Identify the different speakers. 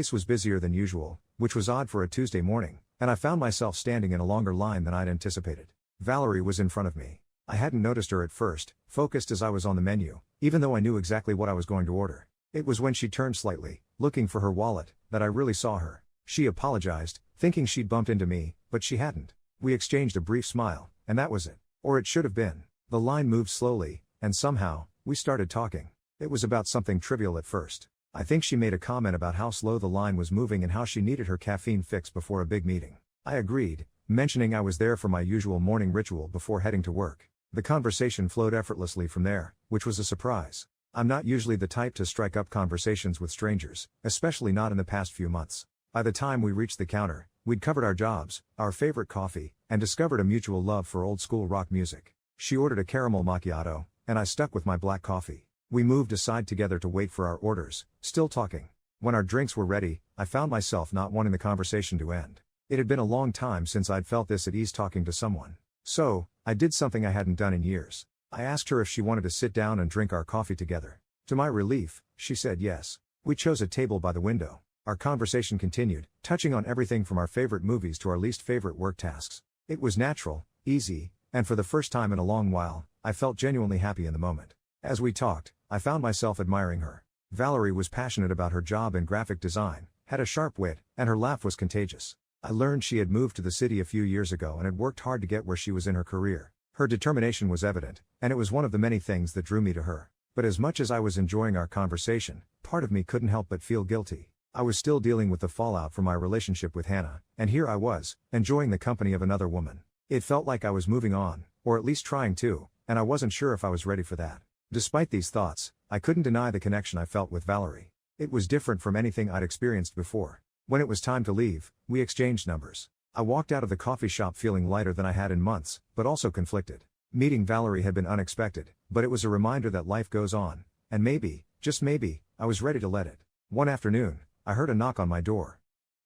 Speaker 1: place was busier than usual, which was odd for a Tuesday morning, and I found myself standing in a longer line than I'd anticipated. Valerie was in front of me. I hadn't noticed her at first, focused as I was on the menu, even though I knew exactly what I was going to order. It was when she turned slightly, looking for her wallet, that I really saw her. She apologized, thinking she'd bumped into me, but she hadn't. We exchanged a brief smile, and that was it. Or it should have been. The line moved slowly, and somehow, we started talking. It was about something trivial at first. I think she made a comment about how slow the line was moving and how she needed her caffeine fix before a big meeting. I agreed, mentioning I was there for my usual morning ritual before heading to work. The conversation flowed effortlessly from there, which was a surprise. I'm not usually the type to strike up conversations with strangers, especially not in the past few months. By the time we reached the counter, we'd covered our jobs, our favorite coffee, and discovered a mutual love for old-school rock music. She ordered a caramel macchiato, and I stuck with my black coffee. We moved aside together to wait for our orders, still talking. When our drinks were ready, I found myself not wanting the conversation to end. It had been a long time since I'd felt this at ease talking to someone. So, I did something I hadn't done in years. I asked her if she wanted to sit down and drink our coffee together. To my relief, she said yes. We chose a table by the window. Our conversation continued, touching on everything from our favorite movies to our least favorite work tasks. It was natural, easy, and for the first time in a long while, I felt genuinely happy in the moment. As we talked, I found myself admiring her. Valerie was passionate about her job in graphic design, had a sharp wit, and her laugh was contagious. I learned she had moved to the city a few years ago and had worked hard to get where she was in her career. Her determination was evident, and it was one of the many things that drew me to her. But as much as I was enjoying our conversation, part of me couldn't help but feel guilty. I was still dealing with the fallout from my relationship with Hannah, and here I was, enjoying the company of another woman. It felt like I was moving on, or at least trying to, and I wasn't sure if I was ready for that. Despite these thoughts, I couldn't deny the connection I felt with Valerie. It was different from anything I'd experienced before. When it was time to leave, we exchanged numbers. I walked out of the coffee shop feeling lighter than I had in months, but also conflicted. Meeting Valerie had been unexpected, but it was a reminder that life goes on, and maybe, just maybe, I was ready to let it. One afternoon, I heard a knock on my door.